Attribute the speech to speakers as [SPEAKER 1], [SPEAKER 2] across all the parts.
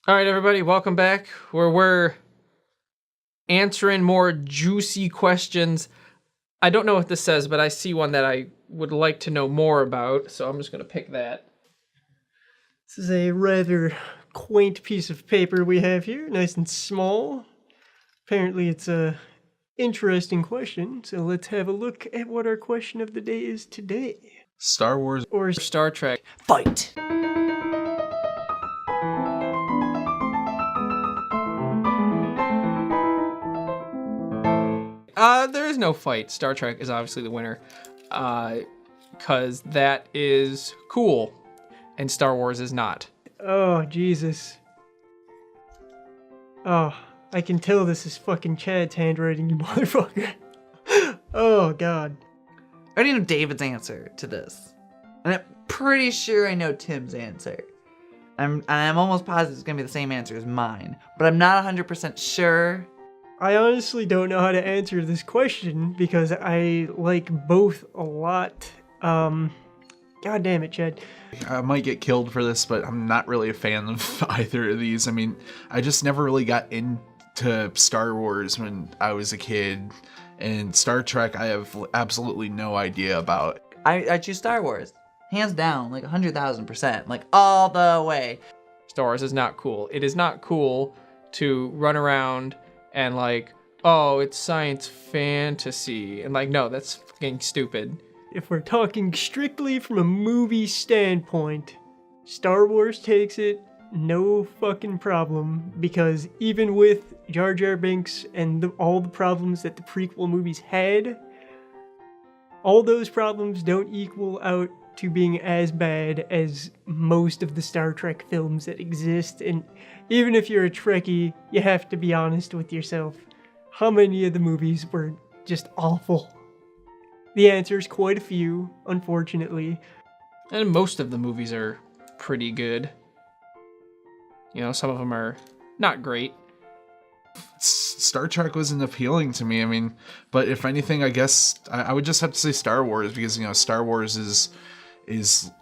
[SPEAKER 1] All right, everybody, welcome back, where we're answering more juicy questions. I don't know what this says, but I see one that I would like to know more about, so I'm just going to pick that.
[SPEAKER 2] This is a rather quaint piece of paper we have here, nice and small. Apparently it's a interesting question, so let's have a look at what our question of the day is today.
[SPEAKER 3] Star Wars
[SPEAKER 2] or
[SPEAKER 1] Star Trek.
[SPEAKER 2] Fight!
[SPEAKER 1] There is no fight. Star Trek is obviously the winner, because that is cool, and Star Wars is not.
[SPEAKER 2] Oh, Jesus. Oh, I can tell this is fucking Chad's handwriting, you motherfucker. Oh, God.
[SPEAKER 4] I already know David's answer to this. And I'm pretty sure I know Tim's answer. I'm almost positive it's going to be the same answer as mine. But I'm not 100% sure.
[SPEAKER 2] I honestly don't know how to answer this question because I like both a lot. God damn it, Chad.
[SPEAKER 3] I might get killed for this, but I'm not really a fan of either of these. I mean, I just never really got into Star Wars when I was a kid. And Star Trek, I have absolutely no idea about.
[SPEAKER 4] I choose Star Wars. Hands down, like 100,000%. Like all the way.
[SPEAKER 1] Star Wars is not cool. It is not cool to run around and like, oh, it's science fantasy. And like, no, that's fucking stupid.
[SPEAKER 2] If we're talking strictly from a movie standpoint, Star Wars takes it no fucking problem, because even with Jar Jar Binks and all the problems that the prequel movies had, all those problems don't equal out to being as bad as most of the Star Trek films that exist. And even if you're a Trekkie, you have to be honest with yourself. How many of the movies were just awful? The answer is quite a few, unfortunately.
[SPEAKER 1] And most of the movies are pretty good. You know, some of them are not great.
[SPEAKER 3] Star Trek wasn't appealing to me. I mean, but if anything, I guess I would just have to say Star Wars, because, you know, Star Wars is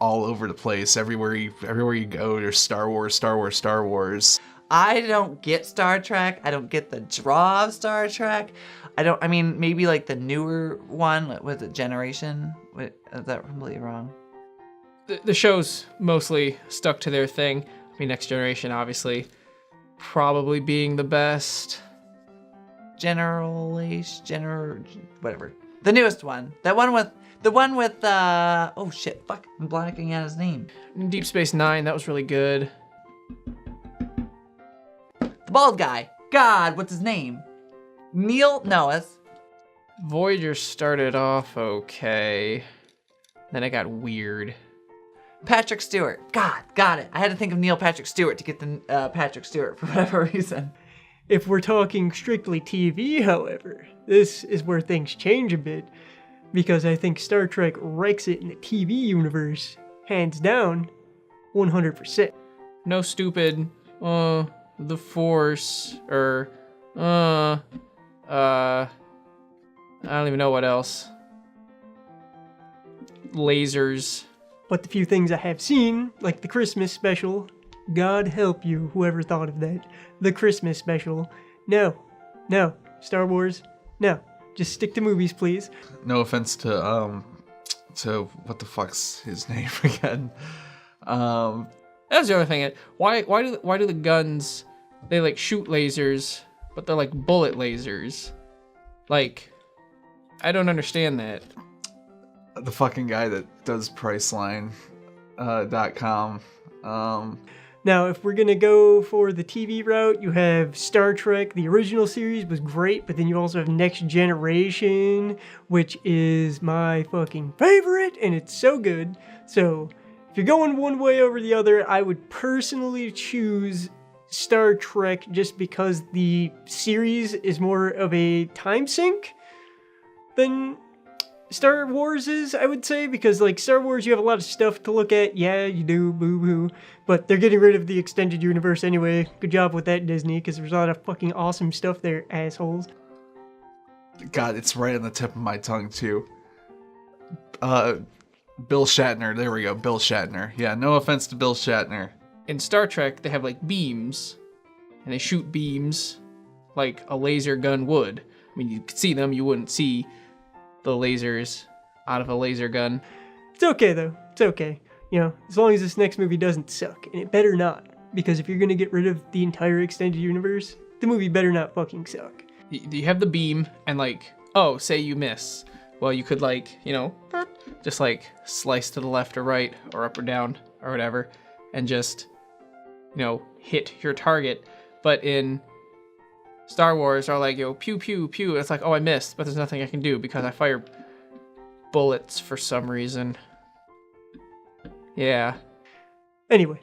[SPEAKER 3] all over the place. Everywhere you go, there's Star Wars, Star Wars, Star Wars.
[SPEAKER 4] I don't get Star Trek. I don't get the draw of Star Trek. I mean, maybe like the newer one, was it Generation? Wait, is that completely wrong?
[SPEAKER 1] The show's mostly stuck to their thing. I mean, Next Generation, obviously, probably being the best.
[SPEAKER 4] Whatever. The newest one. The one with, oh shit, fuck, I'm blanking out his name.
[SPEAKER 1] Deep Space Nine, that was really good.
[SPEAKER 4] The bald guy. God, what's his name? Neil? No, that's...
[SPEAKER 1] Voyager started off okay. Then it got weird.
[SPEAKER 4] Patrick Stewart. God, got it. I had to think of Neil Patrick Stewart to get the Patrick Stewart for whatever reason.
[SPEAKER 2] If we're talking strictly TV, however, this is where things change a bit, because I think Star Trek wrecks it in the TV universe, hands down, 100%.
[SPEAKER 1] No stupid, the Force, or, I don't even know what else. Lasers.
[SPEAKER 2] But the few things I have seen, like the Christmas special, God help you, whoever thought of that. The Christmas special. No. Star Wars, no. Just stick to movies, please.
[SPEAKER 3] No offense to what the fuck's his name again?
[SPEAKER 1] That's the other thing. Why do the guns, they like shoot lasers, but they're like bullet lasers? Like, I don't understand that.
[SPEAKER 3] The fucking guy that does Priceline.com.
[SPEAKER 2] Now, if we're gonna go for the TV route, you have Star Trek. The original series was great, but then you also have Next Generation, which is my fucking favorite, and it's so good. So, if you're going one way over the other, I would personally choose Star Trek just because the series is more of a time sink than Star Wars is, I would say, because like Star Wars, you have a lot of stuff to look at. Yeah, you do, boo-boo. But they're getting rid of the extended universe anyway. Good job with that, Disney, because there's a lot of fucking awesome stuff there, assholes.
[SPEAKER 3] God, it's right on the tip of my tongue, too. Bill Shatner. There we go, Bill Shatner. Yeah, no offense to Bill Shatner.
[SPEAKER 1] in Star Trek, they have like beams, and they shoot beams like a laser gun would. I mean, you could see them, you wouldn't see the lasers out of a laser gun.
[SPEAKER 2] It's okay, though. It's okay. You know, as long as this next movie doesn't suck. And it better not. Because if you're going to get rid of the entire extended universe, the movie better not fucking suck.
[SPEAKER 1] You have the beam, and like, oh, say you miss. Well, you could like, you know, just like slice to the left or right or up or down or whatever, and just, you know, hit your target. But in Star Wars, are like, yo, pew, pew, pew. And it's like, oh, I missed, but there's nothing I can do because I fire bullets for some reason. Yeah.
[SPEAKER 2] Anyway,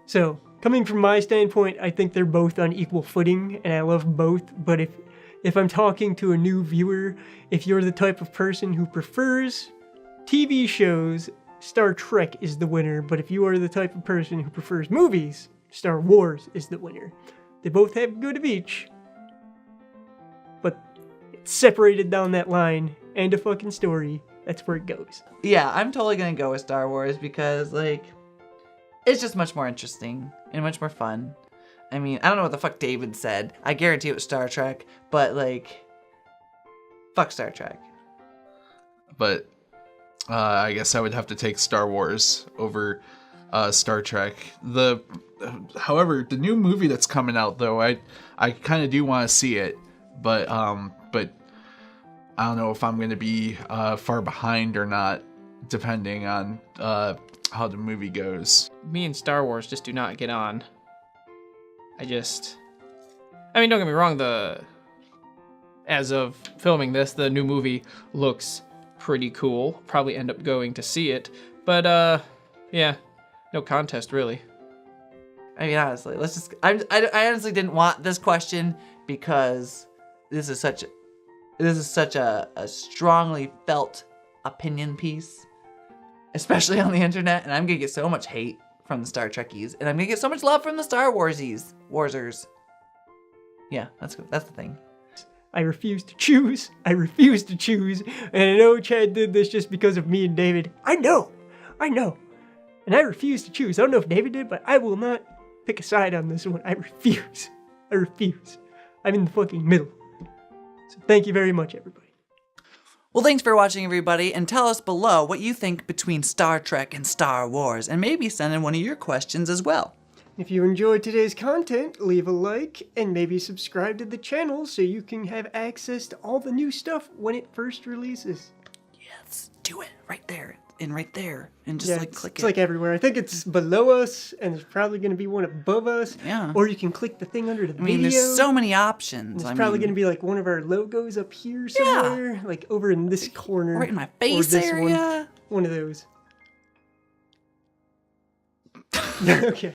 [SPEAKER 2] so coming from my standpoint, I think they're both on equal footing, and I love both. But if I'm talking to a new viewer, if you're the type of person who prefers TV shows, Star Trek is the winner. But if you are the type of person who prefers movies, Star Wars is the winner. They both have good of each, but it's separated down that line and a fucking story. That's where it goes.
[SPEAKER 4] Yeah, I'm totally gonna go with Star Wars because, like, it's just much more interesting and much more fun. I mean, I don't know what the fuck David said. I guarantee it was Star Trek, but, like, fuck Star Trek.
[SPEAKER 3] But I guess I would have to take Star Wars over Star Trek. However, the new movie that's coming out, though, I kind of do want to see it, but I don't know if I'm going to be far behind or not, depending on how the movie goes.
[SPEAKER 1] Me and Star Wars just do not get on. I mean, don't get me wrong, as of filming this, the new movie looks pretty cool. Probably end up going to see it, but yeah, no contest really.
[SPEAKER 4] I mean, honestly, I honestly didn't want this question because this is such a strongly felt opinion piece, especially on the internet, and I'm gonna get so much hate from the Star Trekkies, and I'm gonna get so much love from the Star Warsers. Yeah, that's the thing.
[SPEAKER 2] I refuse to choose. I refuse to choose. And I know Chad did this just because of me and David. I know. And I refuse to choose. I don't know if David did, but I will not pick a side on this one. I refuse. I'm in the fucking middle. So thank you very much, everybody.
[SPEAKER 4] Well, thanks for watching, everybody, and tell us below what you think between Star Trek and Star Wars, and maybe send in one of your questions as well.
[SPEAKER 2] If you enjoyed today's content, leave a like and maybe subscribe to the channel so you can have access to all the new stuff when it first releases.
[SPEAKER 4] Yes, do it right there, and just click
[SPEAKER 2] it's
[SPEAKER 4] it.
[SPEAKER 2] like everywhere. I think it's below us, and there's probably going to be one above us.
[SPEAKER 4] Yeah.
[SPEAKER 2] Or you can click the thing under the video.
[SPEAKER 4] I mean, there's so many options.
[SPEAKER 2] There's probably going to be like one of our logos up here somewhere, like over in this corner.
[SPEAKER 4] Right in my face
[SPEAKER 2] or this
[SPEAKER 4] area.
[SPEAKER 2] One of those. Okay.